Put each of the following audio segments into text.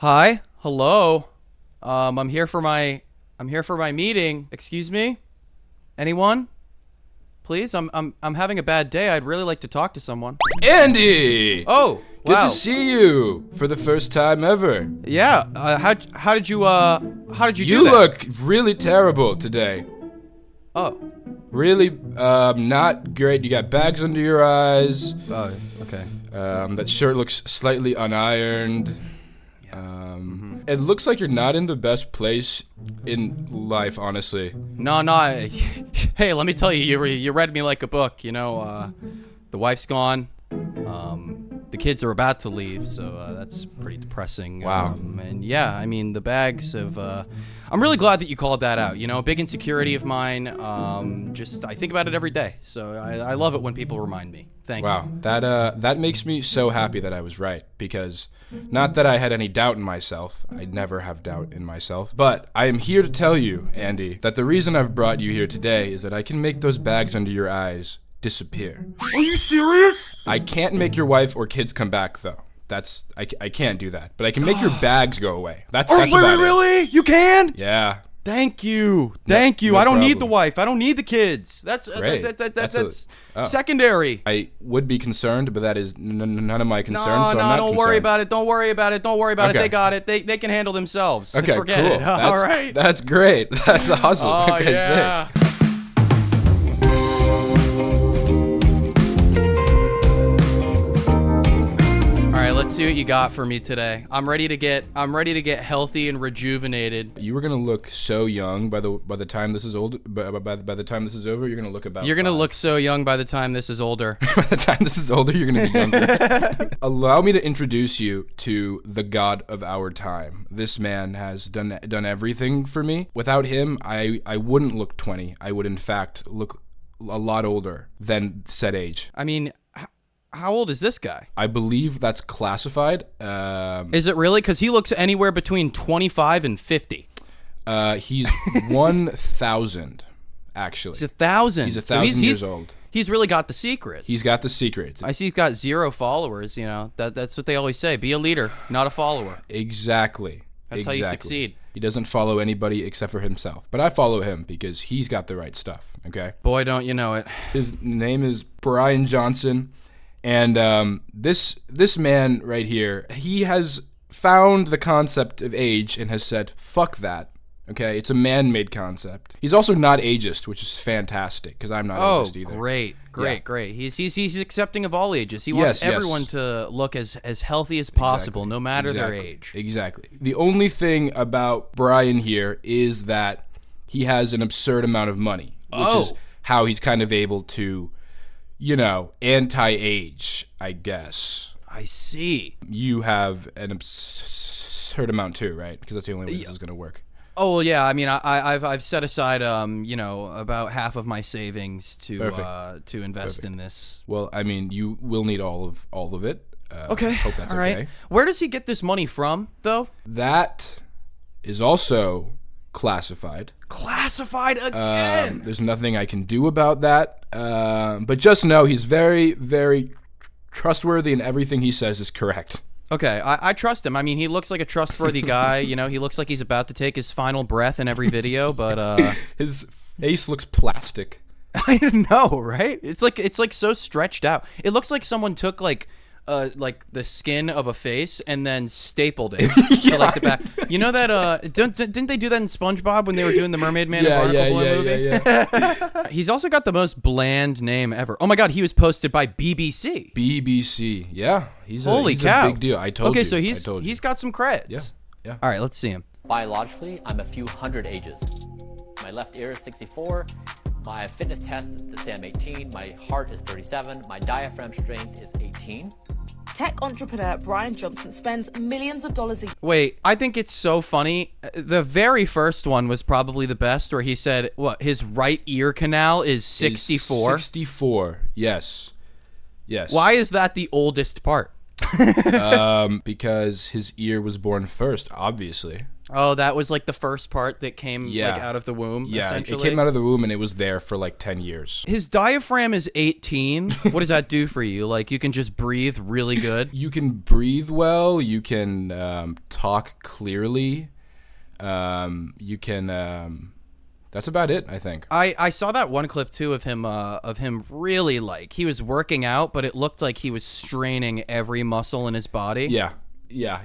Hi. Hello. I'm here for my meeting. Excuse me? Anyone? Please? I'm having a bad day. I'd really like to talk to someone. Andy! Oh, Good wow. to see you for the first time ever. Yeah. How did you do You that? look really terrible today. Oh. Really, not great. You got bags under your eyes. Oh, okay. That shirt looks slightly unironed. It looks like you're not in the best place in life, honestly. No. Hey, let me tell you, you read me like a book. You know, the wife's gone. The kids are about to leave, so that's pretty depressing. Wow. And yeah, I mean, the bags have. I'm really glad that you called that out. You know, a big insecurity of mine. I think about it every day. So I love it when people remind me. Thank you. Wow, that makes me so happy that I was right, because not that I had any doubt in myself. I never have doubt in myself. But I am here to tell you, Andy, that the reason I've brought you here today is that I can make those bags under your eyes disappear. Are you serious? I can't make your wife or kids come back, though. I can't do that. But I can make your bags go away. That's about it. Really? You can? Yeah. Thank you. Thank you. no I don't need the problem. wife. I don't need the kids. That's Great. that's Oh. secondary. I would be concerned, but that is none of my concern, No, so I'm not don't concerned. worry about it. Don't worry about it. Don't worry about it. Okay. They got it. They can handle themselves. Okay, Forget cool. it. All right. That's great. That's awesome. Oh, okay, yeah. sick. All right, let's see what you got for me today. I'm ready to get healthy and rejuvenated. You were gonna look so young by the time this is old. By the time this is over, you're gonna look about. You're gonna 5. look so young by the time this is older. By the time this is older, you're gonna be younger. Allow me to introduce you to the god of our time. This man has done everything for me. Without him, I wouldn't look 20. I would in fact look a lot older than said age. I mean, how old is this guy? I believe that's classified. Is it really? Because he looks anywhere between 25 and 50. He's 1,000, actually. He's 1,000. He's 1,000 years old. He's really got the secrets. He's got the secrets. I see he's got 0 followers. You know, that's what they always say. Be a leader, not a follower. Exactly. That's how you succeed. He doesn't follow anybody except for himself. But I follow him because he's got the right stuff, okay? Boy, don't you know it. His name is Brian Johnson. And this man right here, he has found the concept of age and has said, fuck that. Okay, it's a man-made concept. He's also not ageist, which is fantastic because I'm not ageist either. Great. He's accepting of all ages. He wants everyone to look as healthy as possible, no matter their age. Exactly. The only thing about Brian here is that he has an absurd amount of money, which is how he's kind of able to, you know, anti-age, I guess. I see. You have an absurd amount too, right? Because that's the only way this is going to work. Oh well, yeah. I mean, I've set aside you know, about half of my savings to invest in this. Well, I mean, you will need all of it. Okay. Hope that's all right. okay. Where does he get this money from, though? That is also classified. Classified again. There's nothing I can do about that. But just know he's very, very trustworthy, and everything he says is correct. Okay, I trust him. I mean, he looks like a trustworthy guy. You know, he looks like he's about to take his final breath in every video, but his face looks plastic. I know, right? It's like so stretched out. It looks like someone took like the skin of a face and then stapled it to like the back. You know that didn't they do that in SpongeBob when they were doing the Mermaid Man and Barnacle Boy movie? Yeah. He's also got the most bland name ever. Oh my God, he was posted by BBC. BBC, yeah, he's Holy he's cow. a big deal. I told you. Okay, so he's got some creds. Yeah. All right, let's see him. Biologically, I'm a few hundred ages. My left ear is 64. My fitness test to say I'm 18. My heart is 37. My diaphragm strength is 18. Tech entrepreneur Brian Johnson spends millions of dollars a year. Wait, I think it's so funny. The very first one was probably the best, where he said, what, his right ear canal is 64? 64, yes. Why is that the oldest part? Because his ear was born first, obviously. Oh, that was like the first part that came Yeah. like out of the womb, Yeah, essentially. it came out of the womb and it was there for like 10 years. His diaphragm is 18. What does that do for you? Like, you can just breathe really good? You can breathe well. You can talk clearly. You can. That's about it, I think. I saw that one clip too of him really, like, he was working out, but it looked like he was straining every muscle in his body. Yeah.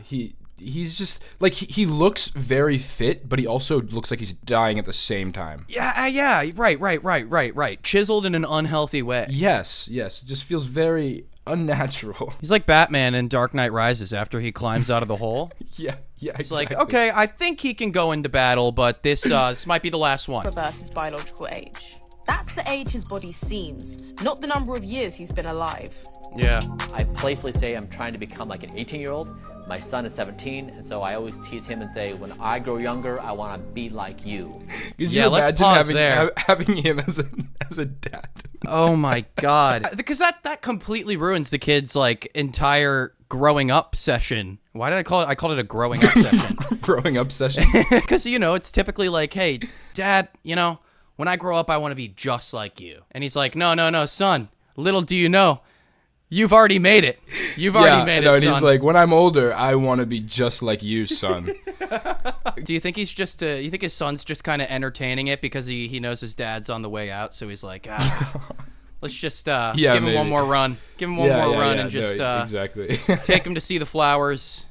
He's just like he looks very fit, but he also looks like he's dying at the same time. Yeah. Right. Chiseled in an unhealthy way. Yes. It just feels very unnatural. He's like Batman in Dark Knight Rises after he climbs out of the hole. Yeah. It's like, okay, I think he can go into battle, but this might be the last one. Reverse his biological age. That's the age his body seems, not the number of years he's been alive. Yeah. I playfully say I'm trying to become like an 18-year-old. My son is 17, and so I always tease him and say, when I grow younger, I want to be like you. Could Yeah, you let's imagine pause having, there. having him as a dad? Oh my god. Because that completely ruins the kid's like entire growing up session. Why did I call it? I called it a growing up session. Growing up session. Because, it's typically like, hey, Dad, when I grow up, I want to be just like you. And he's like, no, son, little do you know, you've already made it. You've already made it, and son. he's like, when I'm older, I want to be just like you, son. Do you think he's just, you think his son's just kind of entertaining it because he knows his dad's on the way out, so he's like, let's just give him maybe. one more run. Give him one more run and just exactly. take him to see the flowers.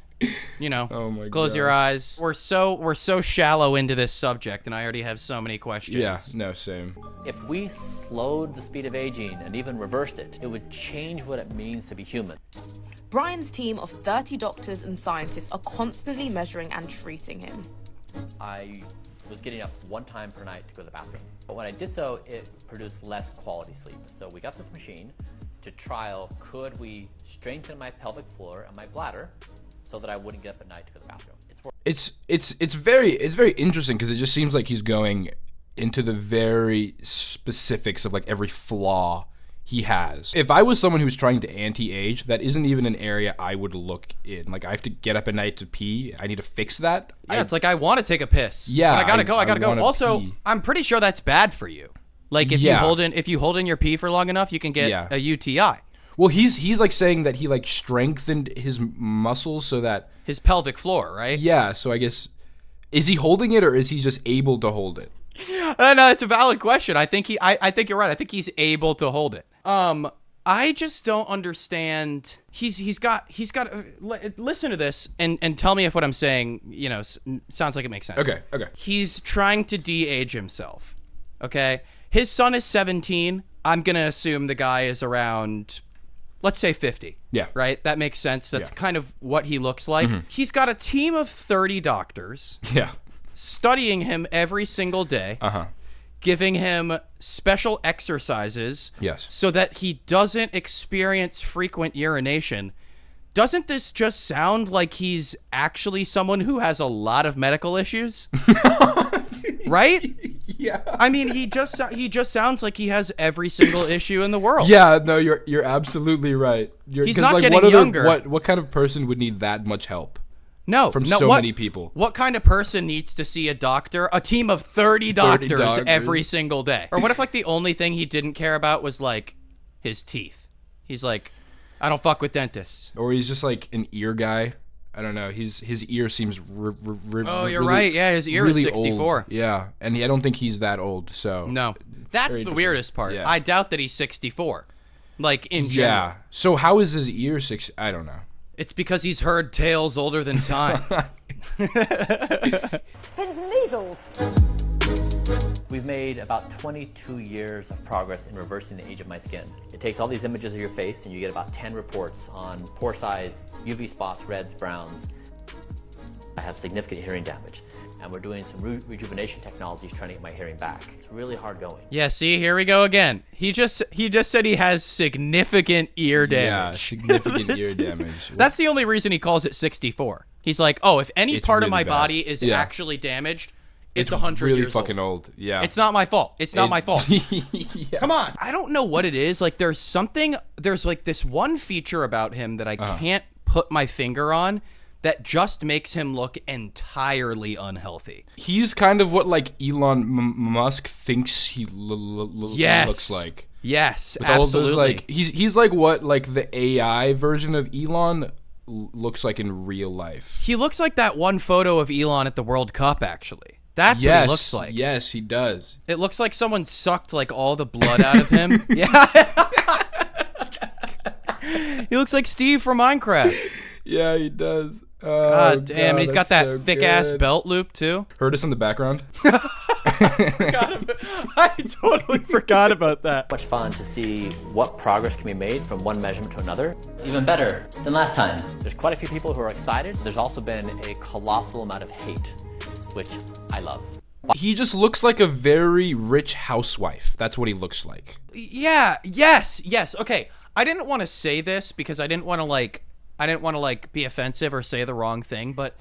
Oh my close your gosh. eyes. We're so shallow into this subject, and I already have so many questions. Yeah, no, same. If we slowed the speed of aging and even reversed it, it would change what it means to be human. Brian's team of 30 doctors and scientists are constantly measuring and treating him. I was getting up one time per night to go to the bathroom. But when I did so, it produced less quality sleep. So we got this machine to trial, could we strengthen my pelvic floor and my bladder so that I wouldn't get up at night to go to the bathroom. It's very interesting because it just seems like he's going into the very specifics of like every flaw he has. If I was someone who was trying to anti-age, that isn't even an area I would look in. Like, I have to get up at night to pee. I need to fix that. Yeah, it's like I want to take a piss. Yeah, but I gotta go. wanna Also, pee. I'm pretty sure that's bad for you. Like if Yeah. you hold in your pee for long enough, you can get a UTI. Well, he's like saying that he like strengthened his muscles so that His pelvic floor, right? yeah. So I guess is he holding it or is he just able to hold it? No, it's a valid question. I think I think you're right. I think he's able to hold it. I just don't understand. He's got. Listen to this and tell me if what I'm saying, sounds like it makes sense. Okay. He's trying to de-age himself. Okay, his son is 17. I'm gonna assume the guy is around, let's say 50. Yeah. Right. That makes sense. That's Yeah. kind of what he looks like. He's got a team of 30 doctors Yeah. studying him every single day. Giving him special exercises Yes. so that he doesn't experience frequent urination. Doesn't this just sound like he's actually someone who has a lot of medical issues? Right? Yeah. I mean, he just sounds like he has every single issue in the world. Yeah. No, you're absolutely right. He's 'cause, not like, getting what other- younger. What kind of person would need that much help? No, From no, so what- many people. What kind of person needs to see a doctor? A team of 30 doctors, doctors. every single day. Or what if like the only thing he didn't care about was like his teeth? He's like, I don't fuck with dentists. Or he's just like an ear guy. I don't know. His ear seems. Oh, you're right. Yeah, his ear is really 64. old. Yeah, and I don't think he's that old. So No, that's Very the interesting. weirdest part. Yeah. I doubt that he's 64. Like in general. yeah. So how is his ear 6? I don't know. It's because he's heard tales older than time. We've made about 22 years of progress in reversing the age of my skin. It takes all these images of your face and you get about 10 reports on pore size, UV spots, reds, browns. I have significant hearing damage, and we're doing some rejuvenation technologies trying to get my hearing back. It's really hard going. Yeah, see, here we go again. He just said he has significant ear Yeah, damage. significant ear damage. That's the only reason he calls it 64. He's like, oh, if any It's part of really my bad. body is Yeah. actually damaged, it's 100 really years fucking old. Yeah. It's not my fault. It's not my fault. Yeah. Come on. I don't know what it is. Like, there's like this one feature about him that I can't put my finger on that just makes him look entirely unhealthy. He's kind of what like Elon Musk thinks he looks like. Yes, With absolutely. all of those, like, he's like what like the AI version of Elon looks like in real life. He looks like that one photo of Elon at the World Cup, actually. That's what he looks like. Yes, he does. It looks like someone sucked like all the blood out of him. Yeah. He looks like Steve from Minecraft. Yeah, he does. God damn, and he's got that so thick-ass good. belt loop, too. Heard us in the background? I totally forgot about that. Much fun to see what progress can be made from one measurement to another. Even better than last time. There's quite a few people who are excited. There's also been a colossal amount of hate, which I love. He just looks like a very rich housewife. That's what he looks like. Yeah, yes. Okay, I didn't want to say this because I didn't want to be offensive or say the wrong thing, but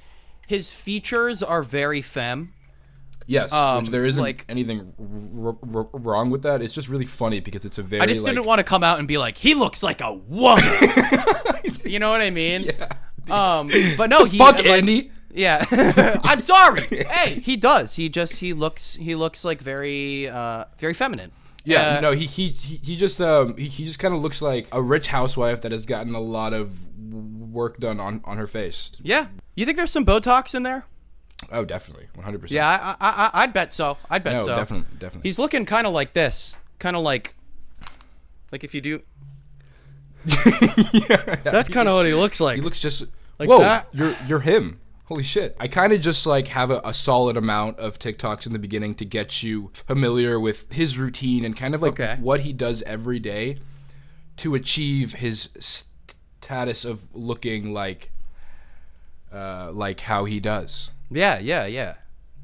his features are very femme. Yes, which there isn't like- anything wrong with that. It's just really funny because it's a very I just didn't want to come out and be like, he looks like a woman. You know what I mean? Yeah. But no, Fuck Andy. Yeah. I'm sorry. Hey, he does. He looks like very feminine. Yeah, no, he just kind of looks like a rich housewife that has gotten a lot of work done on her face. Yeah. You think there's some Botox in there? Oh, definitely, 100%. Yeah, I'd bet so. I'd bet so. Definitely. He's looking kind of like this. Kind of like if you do. That's kind of what he looks like. He looks just Like whoa. that? You're him. Holy shit. I kind of just like have a solid amount of TikToks in the beginning to get you familiar with his routine and kind of like what he does every day to achieve his status of looking like how he does. Yeah.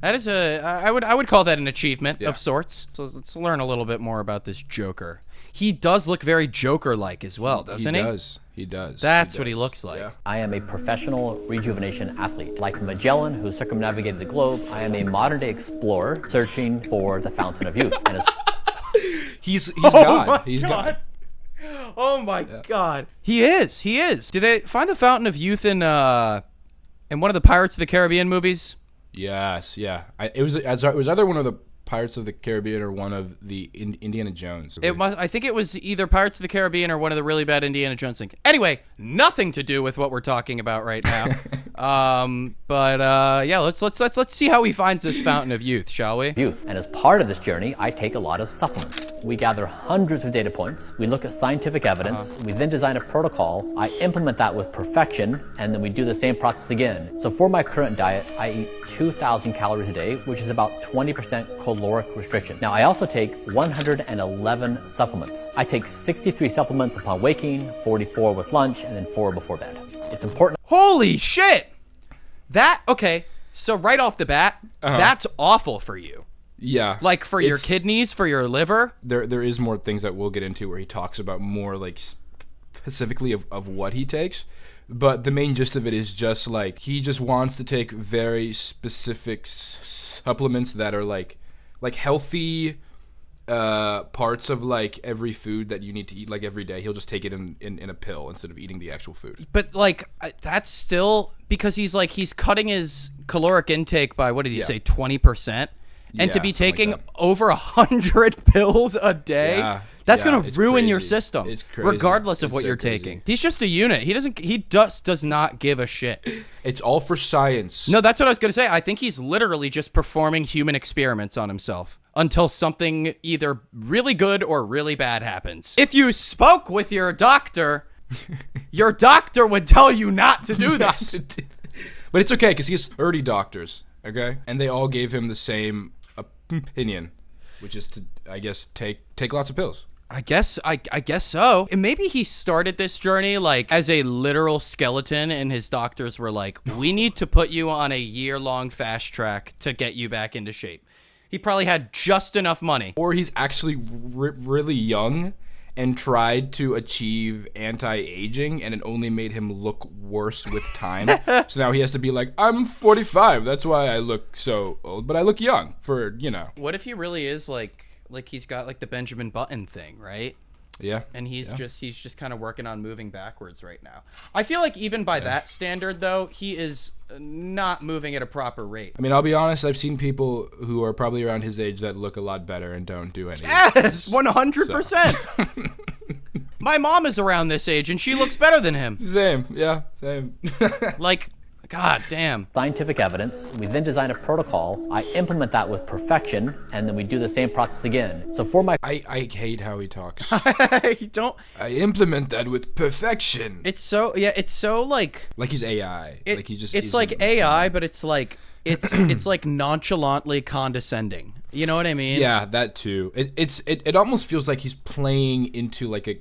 That is I would call that an achievement of sorts. So let's learn a little bit more about this Joker. He does look very Joker-like as well, doesn't he? He does. That's what he looks like. Yeah. I am a professional rejuvenation athlete. Like Magellan, who circumnavigated the globe, I am a modern-day explorer searching for the fountain of youth. And He's God. He's God. Oh my God. He is. Did they find the fountain of youth in one of the Pirates of the Caribbean movies? Yes, yeah. It was either one of the Pirates of the Caribbean or one of the Indiana Jones. I think it was either Pirates of the Caribbean or one of the really bad Indiana Jones things. Anyway, nothing to do with what we're talking about right now. Yeah, let's see how he finds this fountain of youth, shall we? youth. And as part of this journey, I take a lot of supplements. We gather hundreds of data points. We look at scientific evidence. We then design a protocol. I implement that with perfection, and then we do the same process again. So for my current diet, I eat 2,000 calories a day, which is about 20% caloric restriction. Now, I also take 111 supplements. I take 63 supplements upon waking, 44 with lunch, and then 4 before bed. It's important. Holy shit! Okay, so right off the bat, that's awful for you. Yeah. Like for your kidneys, for your liver. There is more things that we'll get into where he talks about more like specifically of what he takes. But the main gist of it is just like he just wants to take very specific supplements that are like healthy parts of like every food that you need to eat like every day. He'll just take it in a pill instead of eating the actual food. But like that's still because he's cutting his caloric intake by what did he say 20%, and to be taking over 100 pills a day. That's gonna ruin your system, regardless of what you're taking. He's just a unit. He does not give a shit. It's all for science. No, that's what I was gonna say. I think he's literally just performing human experiments on himself until something either really good or really bad happens. If you spoke with your doctor, your doctor would tell you not to do this. But it's okay because he has 30 doctors, okay, and they all gave him the same opinion, which is to, I guess, take lots of pills. I guess so. And maybe he started this journey like as a literal skeleton, and his doctors were like, "We need to put you on a year-long fast track to get you back into shape." He probably had just enough money. Or he's actually really young, and tried to achieve anti-aging, and it only made him look worse with time. So now he has to be like, I'm 45. That's why I look so old, but I look young for, you know. What if he really is like he's got like the Benjamin Button thing, right? Yeah. And he's just kind of working on moving backwards right now. I feel like even by that standard, though, he is not moving at a proper rate. I mean, I'll be honest, I've seen people who are probably around his age that look a lot better and don't do anything. Yes, 100%. My mom is around this age, and she looks better than him. Same, yeah, same. Like, god damn. Scientific evidence. We then design a protocol. I implement that with perfection, and then we do the same process again. So for my I hate how he talks. You don't. I implement that with perfection. It's so like Like he's AI. Like he just. It's is like a AI, but it's like it's like nonchalantly condescending. You know what I mean? Yeah, that too. It almost feels like he's playing into like a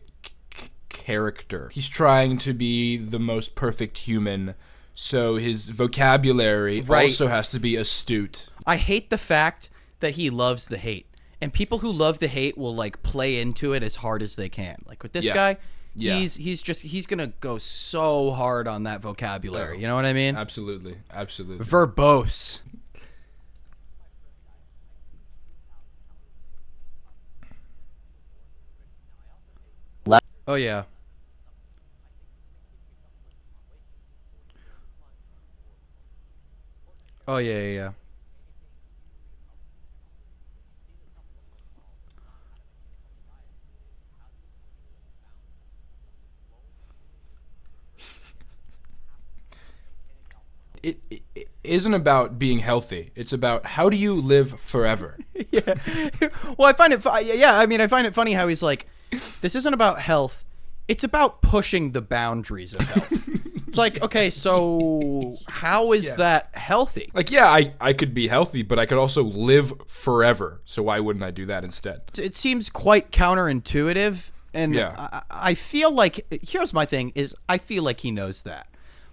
character. He's trying to be the most perfect human. So his vocabulary also has to be astute. I hate the fact that he loves the hate. And people who love the hate will like play into it as hard as they can. Like with this guy, he's going to go so hard on that vocabulary. You know what I mean? Absolutely. Absolutely. Verbose. Oh yeah. Oh yeah. It isn't about being healthy. It's about how do you live forever. Yeah. Well, I find it. I mean, I find it funny how he's like, this isn't about health. It's about pushing the boundaries of health. It's like, okay, so how is that healthy? Like, yeah, I could be healthy, but I could also live forever. So why wouldn't I do that instead? It seems quite counterintuitive. And I feel like, here's my thing, is I feel like he knows that.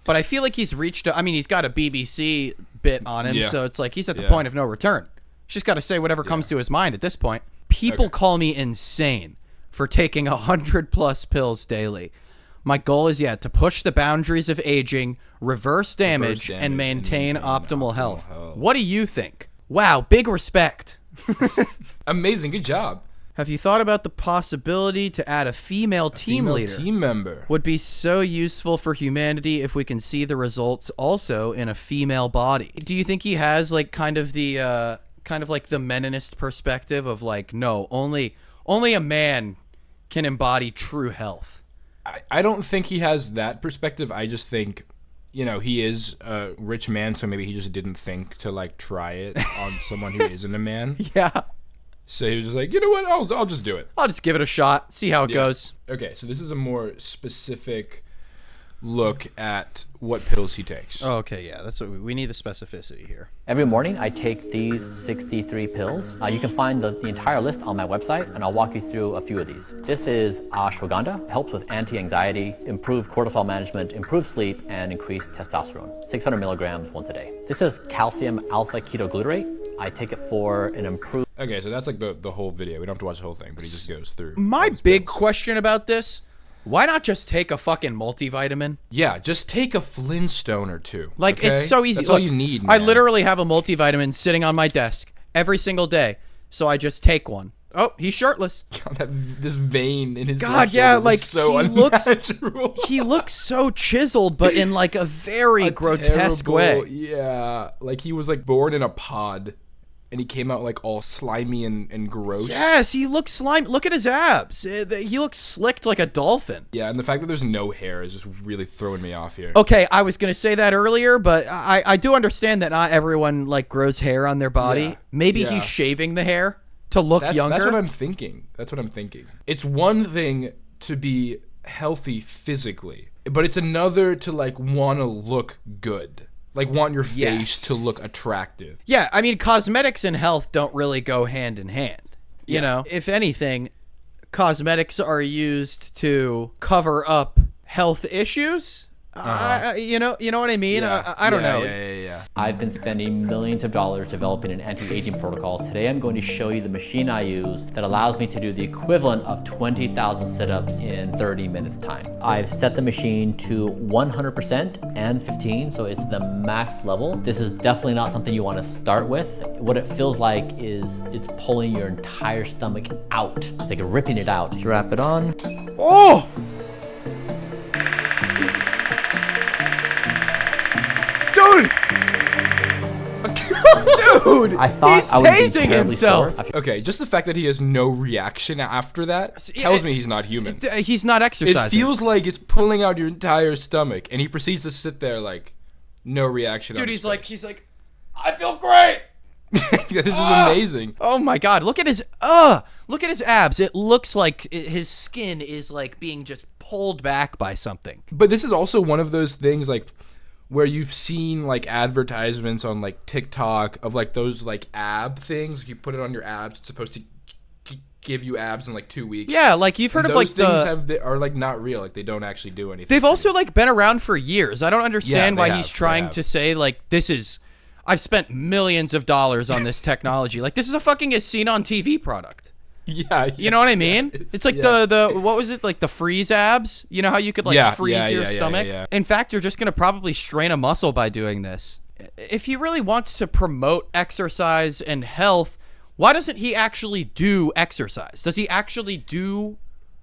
But I feel like he's he's got a BBC bit on him, so it's like he's at the point of no return. He's just got to say whatever comes to his mind at this point. People call me insane for taking 100+ pills daily. My goal is, to push the boundaries of aging, reverse damage, and maintain optimal health. What do you think? Wow, big respect. Amazing, good job. Have you thought about the possibility to add a female team leader? Team member. Would be so useful for humanity if we can see the results also in a female body. Do you think he has like kind of the Meninist perspective of like, no, only a man can embody true health? I don't think he has that perspective. I just think, he is a rich man, so maybe he just didn't think to like try it on someone who isn't a man. Yeah. So he was just like, you know what? I'll just do it. I'll just give it a shot, see how it goes. Okay, so this is a more specific look at what pills he takes. Oh, okay, yeah, that's what we need, the specificity here. Every morning I take these 63 pills. You can find the entire list on my website, and I'll walk you through a few of these. This is ashwagandha. It helps with anti-anxiety, improve cortisol management, improve sleep, and increase testosterone. 600 milligrams once a day. This is calcium alpha ketoglutarate. I take it for an improved... Okay, so that's like the whole video. We don't have to watch the whole thing, but he just goes through. My big question about this, why not just take a fucking multivitamin? Yeah, just take a Flintstone or two. Like, okay? it's so easy. That's all you need, man. I literally have a multivitamin sitting on my desk every single day, so I just take one. Oh, he's shirtless. God, this vein in his God, yeah, like so he looks so chiseled, but in like a very grotesque way. Yeah, like he was like born in a pod. And he came out like all slimy and gross. Yes, he looks slimy. Look at his abs. He looks slicked like a dolphin. Yeah, and the fact that there's no hair is just really throwing me off here. Okay, I was going to say that earlier, but I do understand that not everyone like grows hair on their body. Yeah. Maybe he's shaving the hair to look younger. That's what I'm thinking. It's one thing to be healthy physically, but it's another to like want to look good. Like, want your face to look attractive. Yeah, I mean, cosmetics and health don't really go hand in hand. You know, if anything, cosmetics are used to cover up health issues. You know what I mean? I don't know. Yeah. I've been spending millions of dollars developing an anti-aging protocol. Today I'm going to show you the machine I use that allows me to do the equivalent of 20,000 sit-ups in 30 minutes time. I've set the machine to 100% and 15, so it's the max level. This is definitely not something you want to start with. What it feels like is it's pulling your entire stomach out. It's like ripping it out. Strap it on. Oh! Dude! Dude! I thought he's I would be tasing terribly himself. sore. Okay, just the fact that he has no reaction after that tells me he's not human. He's not exercising. It feels like it's pulling out your entire stomach, and he proceeds to sit there like no reaction. Dude, on his face. he's like, I feel great. This is amazing. Oh my god, look at his abs. It looks like his skin is like being just pulled back by something. But this is also one of those things like where you've seen like advertisements on like TikTok of like those like ab things. You put it on your abs. It's supposed to give you abs in like 2 weeks. Yeah, like you've heard of like those things are like not real. Like they don't actually do anything. They've also like been around for years. I don't understand Yeah, why they he's have, trying they have. to say like I've spent millions of dollars on this technology. Like this is a fucking as seen on TV product. Yeah. You know what I mean? It's like the what was it, like the freeze abs? You know how you could like freeze your stomach? Yeah. In fact, you're just going to probably strain a muscle by doing this. If he really wants to promote exercise and health, why doesn't he actually do exercise? Does he actually do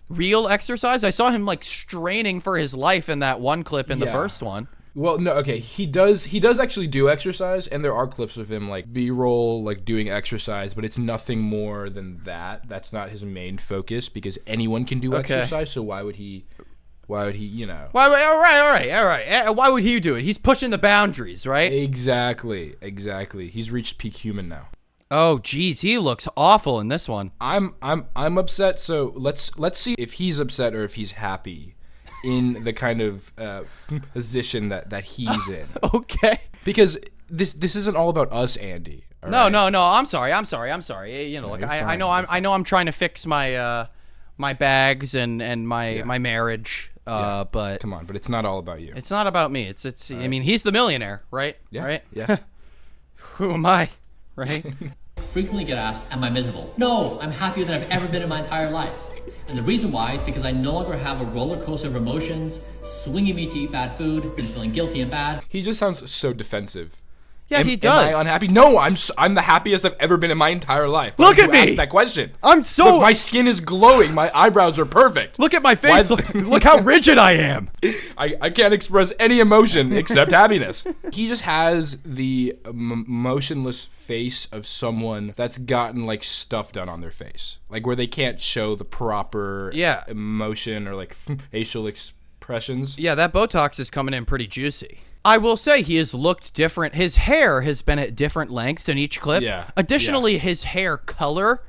real exercise? I saw him like straining for his life in that one clip in the first one. Well, no, okay, he does actually do exercise, and there are clips of him like B-roll like doing exercise, but it's nothing more than that. That's not his main focus because anyone can do exercise, so why would he, you know? All right. Why would he do it? He's pushing the boundaries, right? Exactly. He's reached peak human now. Oh, geez, he looks awful in this one. I'm upset, so let's see if he's upset or if he's happy in the kind of position that he's in. Okay. Because this isn't all about us, Andy. No. I'm sorry. You know, look, you're I fine, know I'm trying to fix my my bags and my marriage. But come on, but it's not all about you. it's not about me. It's I mean, he's the millionaire, right? Yeah. Right? Yeah. Who am I? Right? Frequently get asked, am I miserable? No, I'm happier than I've ever been in my entire life. And the reason why is because I no longer have a roller coaster of emotions, swinging me to eat bad food, and feeling guilty and bad. He just sounds so defensive. Yeah, he does. Am I unhappy? No, I'm the happiest I've ever been in my entire life. Look at me! Ask that question. I'm so. Look, my skin is glowing. My eyebrows are perfect. Look at my face. Look how rigid I am. I can't express any emotion except happiness. He just has the motionless face of someone that's gotten like stuff done on their face, like where they can't show the proper emotion or like facial expressions. Yeah, that Botox is coming in pretty juicy. I will say he has looked different. His hair has been at different lengths in each clip. Yeah. Additionally, his hair color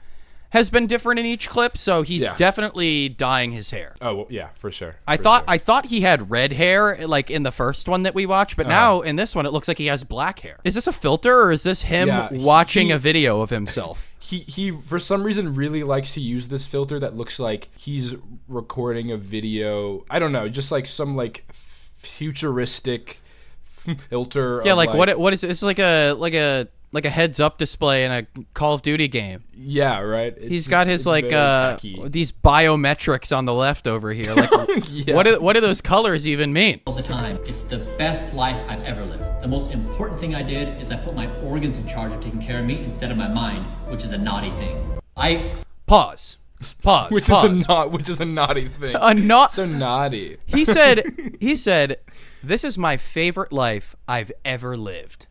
has been different in each clip, so he's definitely dyeing his hair. Oh, well, yeah, for sure. I thought he had red hair like in the first one that we watched, but now in this one it looks like he has black hair. Is this a filter or is this him watching a video of himself? He for some reason really likes to use this filter that looks like he's recording a video. I don't know, just like some like futuristic filter. Yeah, like what is it? It's like a heads up display in a Call of Duty game. Yeah, right. He's got his like these biometrics on the left over here. Like what do those colors even mean? All the time. It's the best life I've ever lived. The most important thing I did is I put my organs in charge of taking care of me instead of my mind, which is a naughty thing. Pause. Which is a naughty thing. So naughty. He said, "This is my favorite life I've ever lived."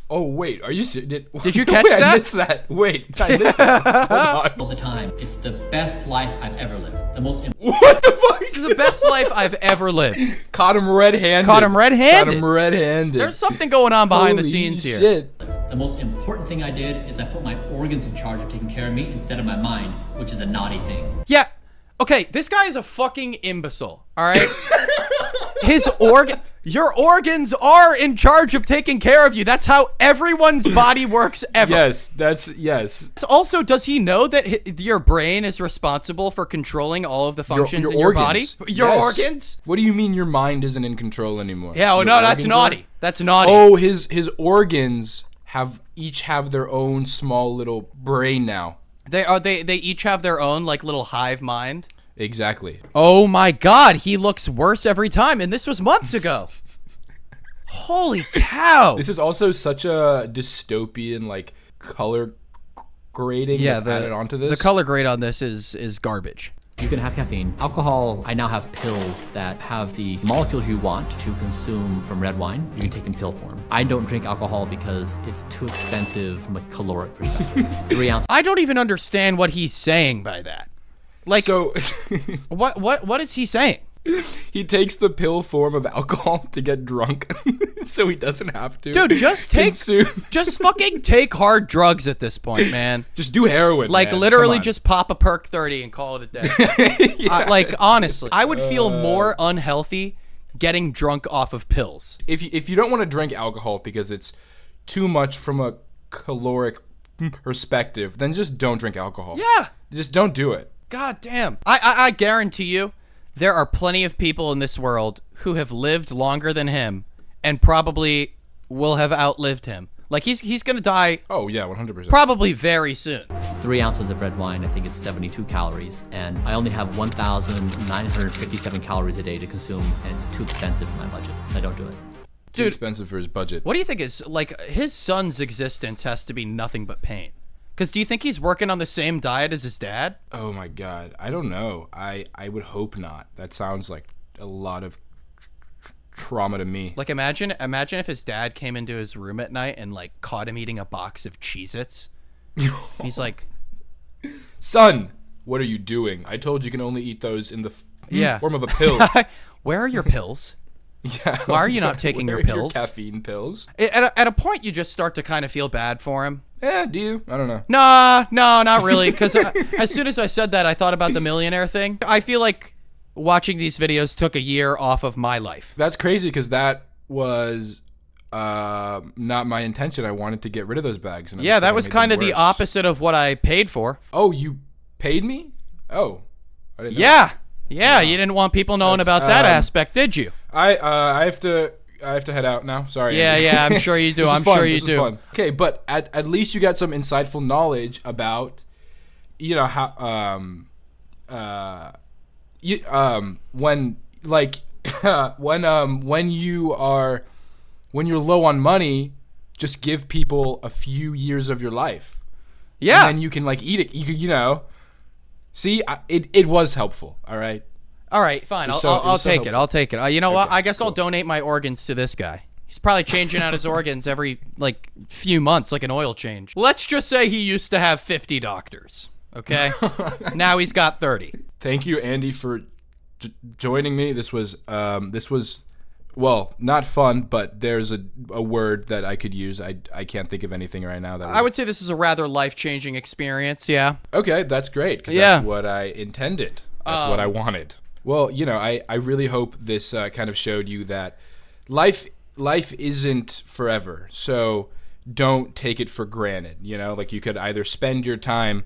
Oh wait, are you serious? Did you catch that? I missed that. Wait, I missed that. Hold on. All the time. It's the best life I've ever lived. The most What the fuck? This is the best life I've ever lived. Caught him red-handed. There's something going on behind the Holy scenes here. Shit. The most important thing I did is I put my organs in charge of taking care of me instead of my mind, which is a naughty thing. Yeah. Okay, this guy is a fucking imbecile. All right. His organ. Your organs are in charge of taking care of you. That's how everyone's body works ever. Yes. Also, does he know that your brain is responsible for controlling all of the functions in your body? Your Yes. organs? What do you mean your mind isn't in control anymore? Yeah, Your no, that's organs naughty. are? That's naughty. Oh, his organs each have their own small little brain now. They each have their own like little hive mind. Exactly. Oh my God, he looks worse every time, and this was months ago. Holy cow! This is also such a dystopian like color grading that's added onto this. The color grade on this is garbage. You can have caffeine. Alcohol, I now have pills that have the molecules you want to consume from red wine. You can take in pill form. I don't drink alcohol because it's too expensive from a caloric perspective. 3 ounces. I don't even understand what he's saying by that. Like, So what is he saying? he takes the pill form of alcohol to get drunk, so he doesn't have to. Dude, just consume. just fucking take hard drugs at this point, man. Just do heroin. Like man. literally Come on. just pop a perk 30 and call it a day. Like honestly, I would feel more unhealthy getting drunk off of pills. If you don't want to drink alcohol because it's too much from a caloric perspective, then just don't drink alcohol. Yeah. Just don't do it. God damn. I guarantee you there are plenty of people in this world who have lived longer than him and probably will have outlived him. Like he's going to die Oh yeah, 100%. probably very soon. 3 ounces of red wine, I think it's 72 calories, and I only have 1,957 calories a day to consume, and it's too expensive for my budget, so I don't do it. Too Dude, expensive for his budget. what do you think is like his son's existence has to be nothing but pain? Because do you think he's working on the same diet as his dad? Oh my god, I don't know. I would hope not. That sounds like a lot of trauma to me. Like imagine if his dad came into his room at night and like caught him eating a box of Cheez-Its. He's like, Son, what are you doing? I told you can only eat those in the Yeah. form of a pill. where are your pills? Yeah. Why are you not taking Where your are pills? caffeine pills. At a point, you just start to kind of feel bad for him. Yeah, do you? I don't know. Nah, no, not really. Because as soon as I said that, I thought about the millionaire thing. I feel like watching these videos took a year off of my life. That's crazy because that was not my intention. I wanted to get rid of those bags. And it Yeah, looks like that I was made kind them of the worse. opposite of what I paid for. Oh, you paid me? Oh, I didn't know. Yeah, you didn't want people knowing That's, about that aspect, did you? I have to head out now. Sorry. Yeah, Andy. I'm sure you do. This is I'm fun. sure you This is do. fun. Okay, but at least you got some insightful knowledge about, you know, how when like when you're low on money, just give people a few years of your life. Yeah. And then you can like eat it. You know. See, it was helpful. All right. All right, fine. It was I'll so take it. helpful. I'll take it. You know what? Okay, I guess I'll cool. donate my organs to this guy. He's probably changing out his organs every like few months, like an oil change. Let's just say he used to have 50 doctors. Okay. Now he's got 30. Thank you, Andy, for joining me. This was well, not fun, but there's a word that I could use. I can't think of anything right now. I would say this is a rather life-changing experience. Yeah. Okay, that's great because Yeah. that's what I intended. That's what I wanted. Well, you know, I really hope this kind of showed you that life isn't forever. So don't take it for granted. You know, like you could either spend your time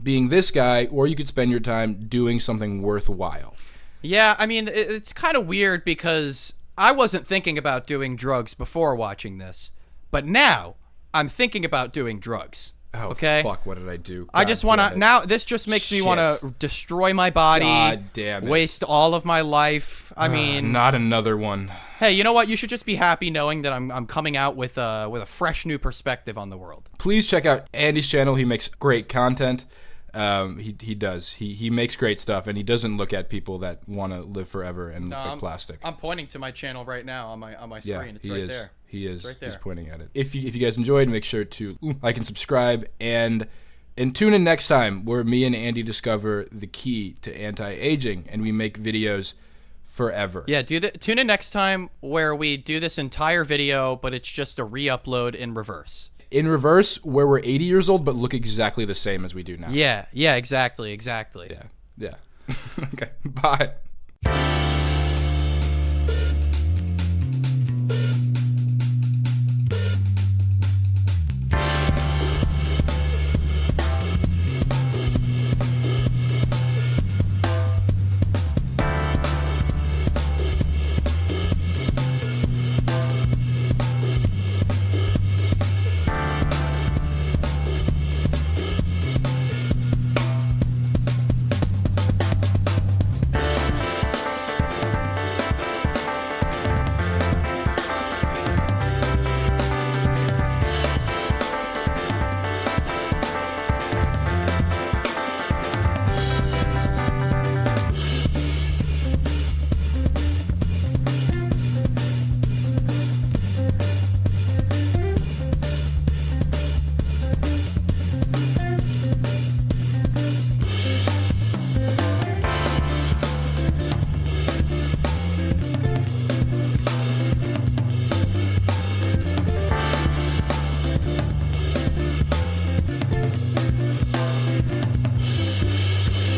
being this guy, or you could spend your time doing something worthwhile. Yeah, I mean, it's kind of weird because I wasn't thinking about doing drugs before watching this, but now I'm thinking about doing drugs. Oh, okay? fuck, what did I do? I God just want damn to it. now. This just makes me Shit. want to destroy my body. God damn it. Waste all of my life. I mean, Not another one. hey, you know what? You should just be happy knowing that I'm coming out with a fresh new perspective on the world. Please check out Andy's channel. He makes great content. He does. He makes great stuff, and he doesn't look at people that want to live forever and look like plastic. I'm pointing to my channel right now on my Yeah, screen. It's he right is. there. He is. right there. He's pointing at it. If you guys enjoyed, make sure to like and subscribe, and tune in next time where me and Andy discover the key to anti-aging, and we make videos forever. Yeah, tune in next time where we do this entire video, but it's just a re-upload in reverse. In reverse, where we're 80 years old but look exactly the same as we do now. Yeah, exactly. Yeah. Okay. Bye.